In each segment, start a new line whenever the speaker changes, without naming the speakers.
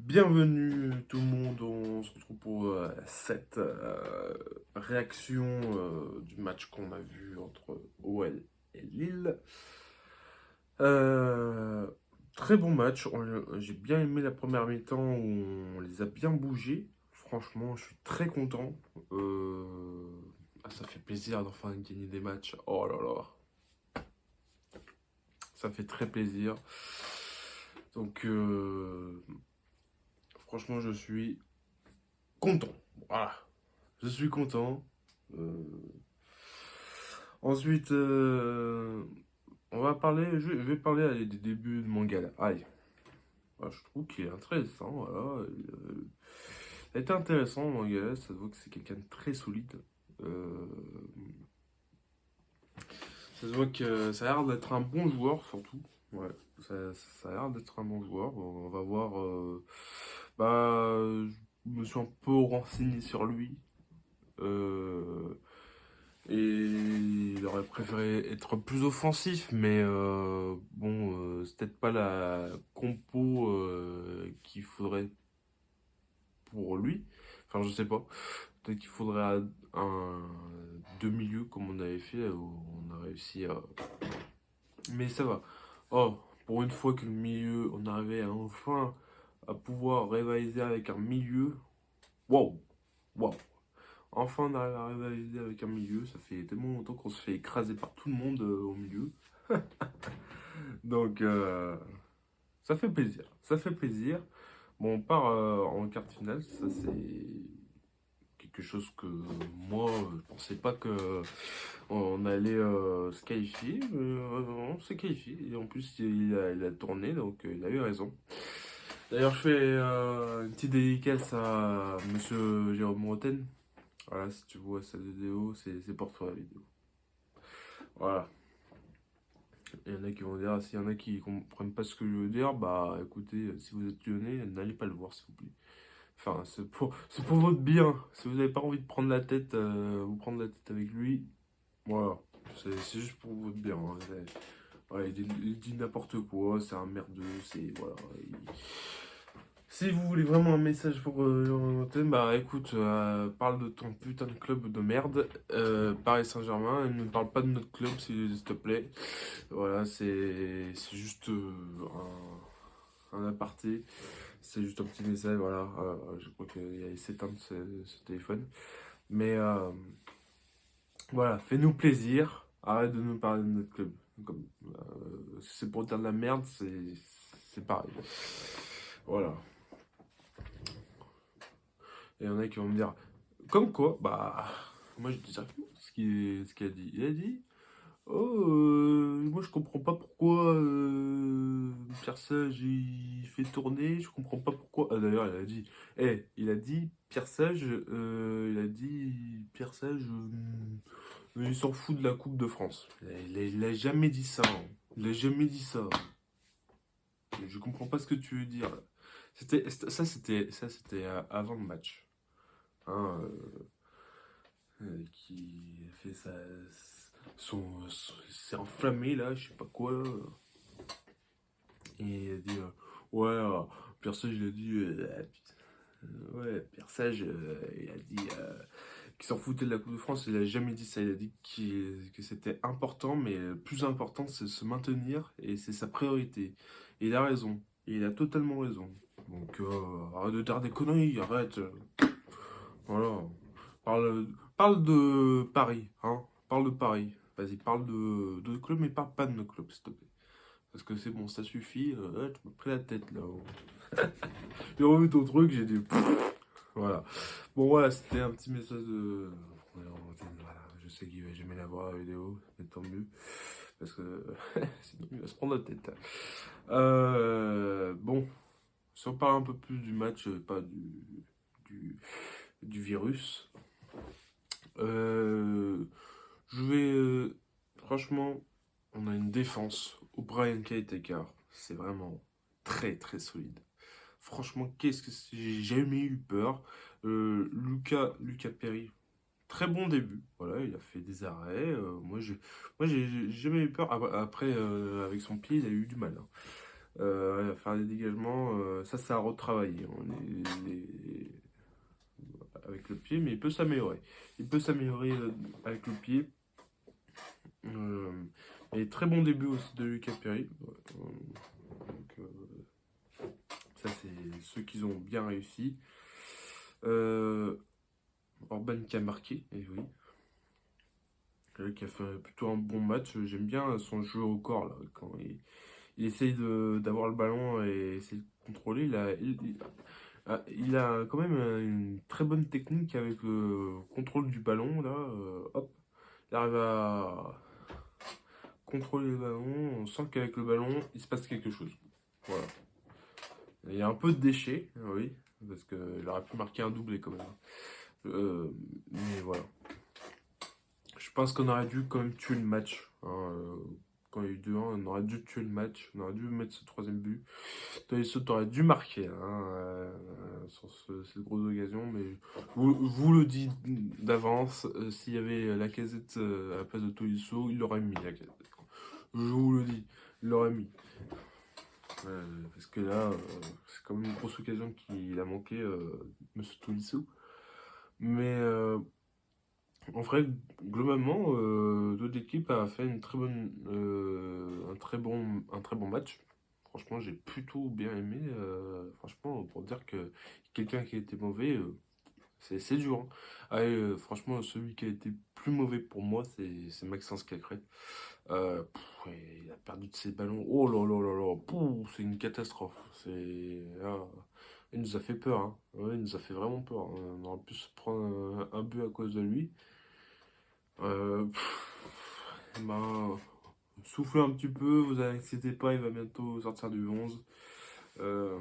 Bienvenue tout le monde, on se retrouve pour cette réaction du match qu'on a vu entre OL et Lille. Euh, Très bon match, j'ai bien aimé la première mi-temps où on les a bien bougés. Franchement, je suis très content. Ça fait plaisir d'enfin gagner des matchs. Oh là là, ça fait très plaisir. Donc, franchement, je suis content. Voilà. Je suis content. Euh, Ensuite, on va parler, je vais parler allez, des débuts de Mangala. Allez, voilà, je trouve qu'il est intéressant. Voilà. Il a été intéressant, Mangala. Ça se voit que c'est quelqu'un de très solide. Euh, Ça se voit que ça a l'air d'être un bon joueur, surtout. Ouais, ça a l'air d'être un bon joueur. On va voir. Je me suis un peu renseigné sur lui. Euh, Et il aurait préféré être plus offensif, mais c'est peut-être pas la compo qu'il faudrait pour lui. Enfin, je sais pas. Peut-être qu'il faudrait un deux milieux comme on avait fait, où on a réussi à. Mais ça va. Oh, pour une fois que le milieu, on arrivait enfin à pouvoir rivaliser avec un milieu. Waouh! Waouh! Enfin, on arrive à rivaliser avec un milieu. Ça fait tellement longtemps qu'on se fait écraser par tout le monde au milieu. Donc, ça fait plaisir. Ça fait plaisir. Bon, on part en quart de finale. Ça, c'est quelque chose que moi, je pensais pas que on allait se qualifier. On s'est qualifié. Et en plus, il a tourné, donc il a eu raison. D'ailleurs, je fais une petite dédicace à monsieur Jérôme Roten. Voilà, si tu vois cette vidéo, c'est pour toi la vidéo. Voilà. Il y en a qui vont dire, s'il y en a qui comprennent pas ce que je veux dire, bah écoutez, si vous êtes lyonnais, n'allez pas le voir s'il vous plaît. Enfin, c'est pour votre bien. Si vous n'avez pas envie de prendre la tête, vous prendre la tête avec lui, voilà. C'est juste pour votre bien. Hein. Ouais, il dit n'importe quoi, c'est un merdeux, c'est. Voilà. Si vous voulez vraiment un message pour Jonathan, bah écoute, parle de ton putain de club de merde, Paris Saint-Germain, et ne parle pas de notre club s'il te plaît. Voilà, c'est juste un aparté, c'est juste un petit message, voilà. Je crois qu'il a s'éteindre ce téléphone. Mais voilà, fais-nous plaisir, arrête de nous parler de notre club. Comme, si c'est pour dire de la merde, c'est pareil. Voilà. Et il y en a qui vont me dire, comme quoi, bah, moi je dis ça, ce qu'il a dit. Il a dit, oh, moi je comprends pas pourquoi Pierre Sage il fait tourner, je comprends pas pourquoi. Ah, d'ailleurs, il a dit, Pierre Sage, il s'en fout de la Coupe de France. Il a jamais dit ça. Hein. Il a jamais dit ça. Je comprends pas ce que tu veux dire. C'était avant le match. Hein, qui a fait s'est enflammé là, je sais pas quoi. Et il a dit ouais, Pierre Sage il a dit ouais, Pierre Sage il a dit qu'il s'en foutait de la Coupe de France, il a jamais dit ça, il a dit que c'était important, mais le plus important c'est de se maintenir et c'est sa priorité. Et il a raison, et il a totalement raison. Donc arrête de dire des conneries, arrête. Voilà. Parle de Paris, hein. Parle de Paris. Vas-y, parle de club, mais parle pas de nos clubs, s'il te plaît. Parce que c'est bon, ça suffit. Ouais, tu m'as pris la tête là. J'ai revu ton truc, j'ai dit. Voilà. Bon, voilà, c'était un petit message de. Voilà, je sais qu'il va jamais la voir la vidéo, mais tant mieux. Parce que sinon il va se prendre la tête. Bon, si on parle un peu plus du match, pas du, du virus. Euh, je vais. Franchement, on a une défense. O'Brien Caretaker, c'est vraiment très très solide. Franchement, qu'est-ce que j'ai jamais eu peur. Lucas Perry, très bon début. Voilà, il a fait des arrêts. Moi, j'ai jamais eu peur. Après, avec son pied, il a eu du mal. Hein. faire des dégagements, ça c'est à retravailler, hein, avec le pied, mais il peut s'améliorer. Il peut s'améliorer avec le pied. Euh, et très bon début aussi de Lucas Perry. Donc, ça, c'est ceux qui ont bien réussi. Euh, Orban qui a marqué, et oui. Qui a fait plutôt un bon match. J'aime bien son jeu au corps, là, quand il essaye d'avoir le ballon et essayer de contrôler. Il a quand même une très bonne technique avec le contrôle du ballon, là. Hop, il arrive à contrôler le ballon. On sent qu'avec le ballon, il se passe quelque chose. Voilà. Il y a un peu de déchets, oui, parce qu'il aurait pu marquer un doublé quand même. Mais voilà. Je pense qu'on aurait dû quand même tuer le match, hein, quand il y a eu 2-1, on aurait dû tuer le match. On aurait dû mettre ce troisième but. Tolisso, t'aurais dû marquer, hein, sur cette grosse occasion. Mais vous le dites d'avance, s'il y avait Lacazette à la place de Tolisso, il l'aurait mis, Lacazette. Je vous le dis, il l'aurait mis. Parce que là, c'est quand même une grosse occasion qu'il a manqué, Monsieur Tolisso. Mais en vrai, globalement, l'autre équipe a fait une très bonne, un très bon match. Franchement, j'ai plutôt bien aimé. Franchement, pour dire que quelqu'un qui a été mauvais, c'est dur, hein. Allez, franchement, celui qui a été plus mauvais pour moi, c'est Maxence Cacré. Ouais, il a perdu de ses ballons. Oh là là là là, c'est une catastrophe. Il nous a fait peur, hein. Ouais, il nous a fait vraiment peur, hein. On aurait pu se prendre un but à cause de lui. Ben, soufflez un petit peu, vous inquiétez pas, il va bientôt sortir du 11. Euh,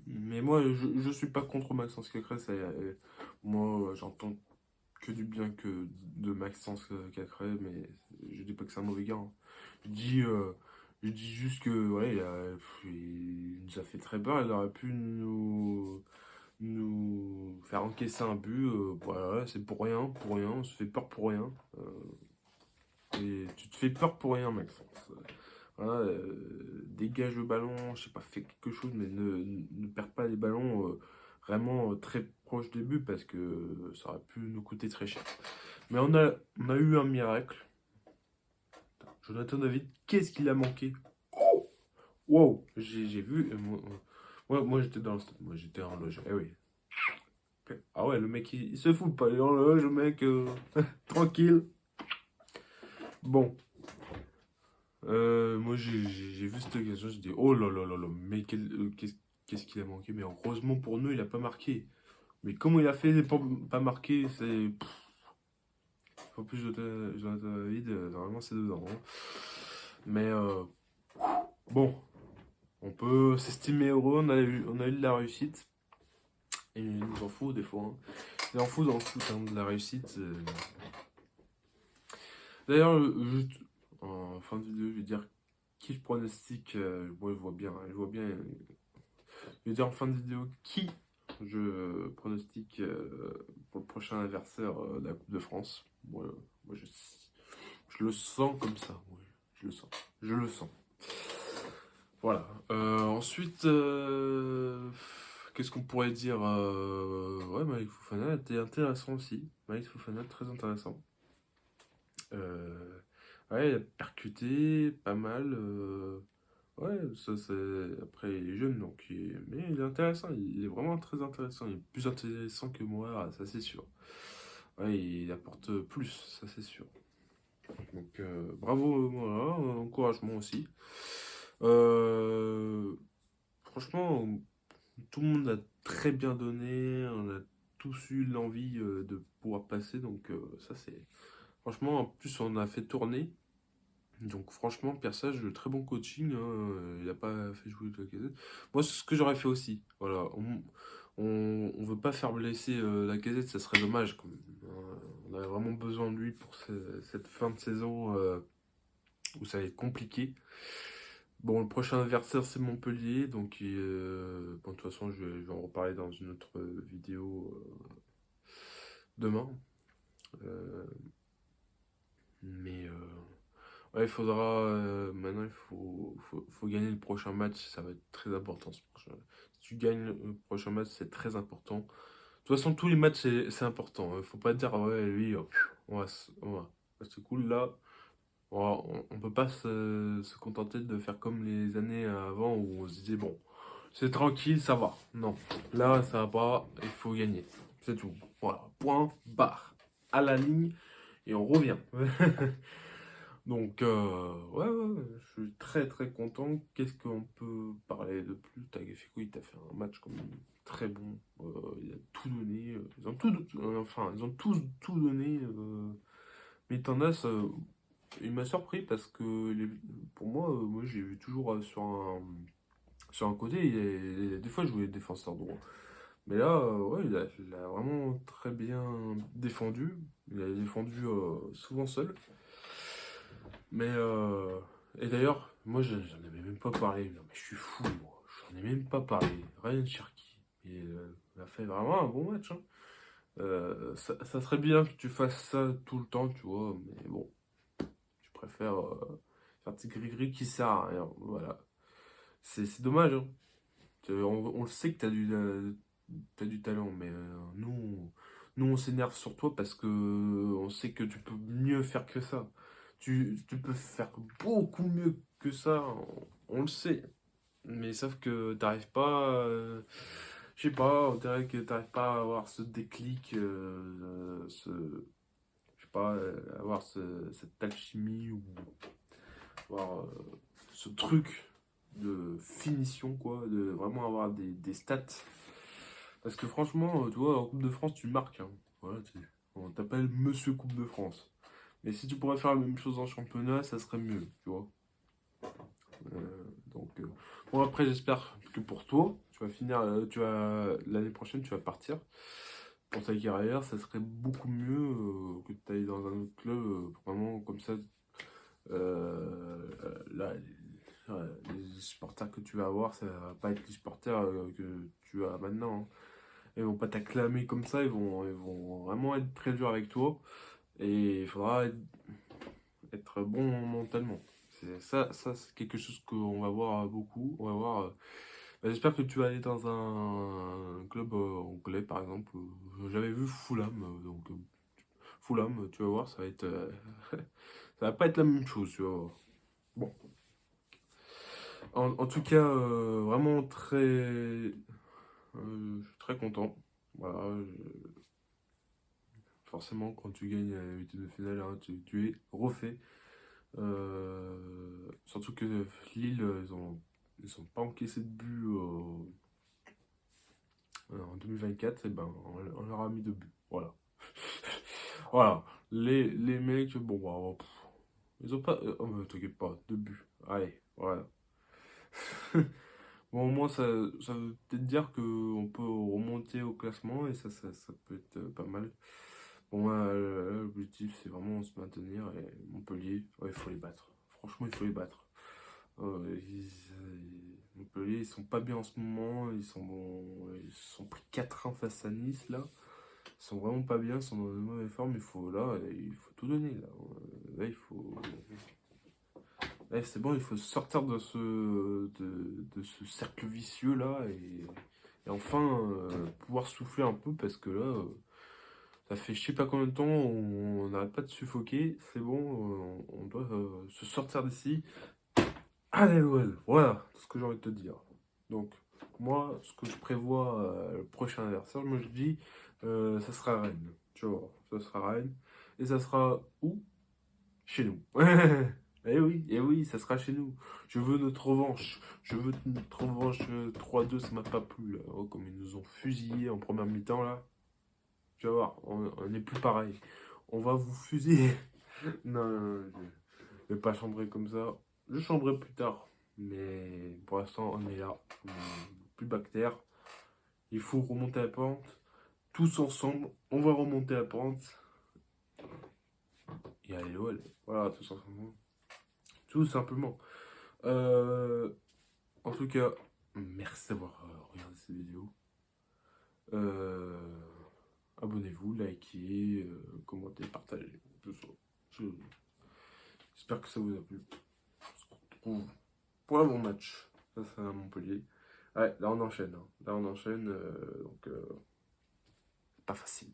mais moi, je suis pas contre Maxence Cacré. Moi, j'entends que du bien que de Maxence Cacré, mais je dis pas que c'est un mauvais gars, hein. Je dis, euh, je dis juste que ouais, il nous a fait très peur. Il aurait pu nous faire encaisser un but. Voilà, c'est pour rien, pour rien. On se fait peur pour rien. Et tu te fais peur pour rien, Maxence. Voilà, dégage le ballon, je sais pas, fais quelque chose, mais ne perds pas les ballons vraiment très proche des buts parce que ça aurait pu nous coûter très cher. Mais on a eu un miracle. Jonathan David, qu'est-ce qu'il a manqué? Oh, wow, j'ai vu. Moi, j'étais dans le stade, moi j'étais en loge. Eh oui. Ah ouais, le mec il se fout pas, il est en loge, le mec tranquille. Bon, moi j'ai vu cette occasion, j'ai dit oh là là là là, mais qu'est-ce qu'il a manqué? Mais heureusement pour nous, il a pas marqué. Mais comment il a fait pour pas marquer? C'est. En plus, Jonathan David, normalement c'est dedans, hein. Mais bon, on peut s'estimer heureux, on a eu de la réussite. Et il nous en faut des fois, hein. Il en faut dans le foot, hein, de la réussite. D'ailleurs, juste en fin de vidéo, je vais dire qui je pronostique. Bon, je vois bien, hein, je vois bien. Je vais dire en fin de vidéo qui je pronostique pour le prochain adversaire de la Coupe de France. Moi, je le sens comme ça. Ouais, je le sens. Je le sens. Voilà. Ensuite, qu'est-ce qu'on pourrait dire? Ouais, Malik Fofana était intéressant aussi. Malik Fofana, très intéressant. Euh, ouais, il a percuté pas mal. Ouais, ça c'est. Après, il est jeune, donc. Mais il est intéressant, il est vraiment très intéressant. Il est plus intéressant que moi, ça c'est sûr. Ouais, il apporte plus, ça c'est sûr. Donc, bravo, voilà, encouragement aussi. Euh, Franchement, tout le monde a très bien donné, on a tous eu l'envie de pouvoir passer, donc ça c'est. Franchement, en plus, on a fait tourner. Donc franchement, Pierre Sage, très bon coaching, hein, il n'a pas fait jouer la Lacazette. Moi, c'est ce que j'aurais fait aussi. Voilà, on veut pas faire blesser la Lacazette, ça serait dommage quand même, hein. On a vraiment besoin de lui pour cette fin de saison où ça va être compliqué. Bon, le prochain adversaire, c'est Montpellier, donc bon, de toute façon, je vais en reparler dans une autre vidéo demain. Euh, mais Ouais, il faudra. Maintenant, faut gagner le prochain match. Ça va être très important. Si tu gagnes le prochain match, c'est très important. De toute façon, tous les matchs, c'est important. Faut pas dire, ouais, lui, c'est cool là. On peut pas se contenter de faire comme les années avant où on se disait, bon, c'est tranquille, ça va. Non, là, ça va pas, il faut gagner. C'est tout. Voilà, point, barre. À la ligne, et on revient. Donc, ouais, je suis très très content. Qu'est-ce qu'on peut parler de plus? Tagliafico, il t'a fait un match comme très bon. Il a tout donné. Ils ont enfin, ils ont tous tout donné. Mais Tandas, il m'a surpris parce que pour moi j'ai vu toujours sur un côté. Des fois, je jouais défenseur droit. Mais là, ouais, il a vraiment très bien défendu. Il a défendu souvent seul. Mais, et d'ailleurs, moi, j'en avais même pas parlé. Non, mais je suis fou, moi. J'en ai même pas parlé. Ryan Cherki. Il a fait vraiment un bon match, hein. Ça serait bien que tu fasses ça tout le temps, tu vois. Mais bon, je préfère faire petit gris-gris qui sert à rien. Voilà. C'est dommage, hein. On le sait que t'as du talent, mais nous, on s'énerve sur toi parce que on sait que tu peux mieux faire que ça. Tu peux faire beaucoup mieux que ça, on le sait. Mais sauf que t'arrives pas, je sais pas, on dirait que t'arrives pas à avoir ce déclic, je sais pas, avoir cette alchimie ou avoir ce truc de finition, quoi, de vraiment avoir des stats. Parce que franchement, tu vois, en Coupe de France, tu marques, hein. Voilà, on t'appelle Monsieur Coupe de France. Mais si tu pourrais faire la même chose en championnat, ça serait mieux, tu vois. Bon, après, j'espère que pour toi, tu vas finir, l'année prochaine, tu vas partir. Pour ta carrière, ça serait beaucoup mieux que tu ailles dans un autre club, vraiment comme ça. Là, les supporters que tu vas avoir, ça va pas être les supporters que tu as maintenant, hein. Ils vont pas t'acclamer comme ça, ils vont vraiment être très durs avec toi. Et il faudra être bon mentalement. Ça c'est quelque chose qu'on va voir beaucoup. On va voir. J'espère que tu vas aller dans un club anglais, par exemple. J'avais vu Fulham, Fulham, tu vas voir, ça va être, ça va pas être la même chose, tu vas voir. Bon, en tout cas, vraiment je suis très content. Voilà, forcément, quand tu gagnes la huitième de finale, hein, tu es refait. Surtout que Lille, ils ont pas encaissé de but en 2024, et ben on leur a mis 2 buts. Voilà. Voilà. Les mecs, bon, bah, ils ont pas. Oh, mais t'inquiète pas, 2 buts. Allez, voilà. Bon, au moins, ça veut peut-être dire qu'on peut remonter au classement et ça peut être pas mal. Bon, moi, l'objectif, c'est vraiment se maintenir et Montpellier, ouais, il faut les battre. Franchement, il faut les battre. Montpellier, ils sont pas bien en ce moment. Ils se sont pris 4-1 face à Nice, là. Ils sont vraiment pas bien, ils sont dans une mauvaise forme. Il faut tout donner, là. Là, il faut. Là, c'est bon, il faut sortir de ce cercle vicieux, là. Et enfin, pouvoir souffler un peu parce que là. Ça fait je sais pas combien de temps, on n'arrête pas de suffoquer. C'est bon, on doit se sortir d'ici. Allez, ouais, voilà tout ce que j'ai envie de te dire. Donc, moi, ce que je prévois, le prochain anniversaire, moi je dis, ça sera Rennes. Tu vois, ça sera Rennes. Et ça sera où? Chez nous. Eh oui, ça sera chez nous. Je veux notre revanche. Je veux notre revanche 3-2, ça m'a pas plu, là. Oh, comme ils nous ont fusillés en première mi-temps, là. Tu vas voir, on n'est plus pareil. On va vous fusiller. Non, non, non, je vais pas chambrer comme ça. Je chambrerai plus tard. Mais pour l'instant, on est là. Plus bactère. Il faut remonter la pente. Tous ensemble, on va remonter la pente. Et allez, ouais, voilà, tous ensemble. Tout simplement. Euh, En tout cas, merci d'avoir regardé cette vidéo. Euh, Abonnez-vous, likez, commentez, partagez. Tout ça. Je- J'espère que ça vous a plu. On se retrouve pour l'avant-match. Ça, c'est à Montpellier. Ouais, là on enchaîne. Hein. Là on enchaîne. Donc, pas facile.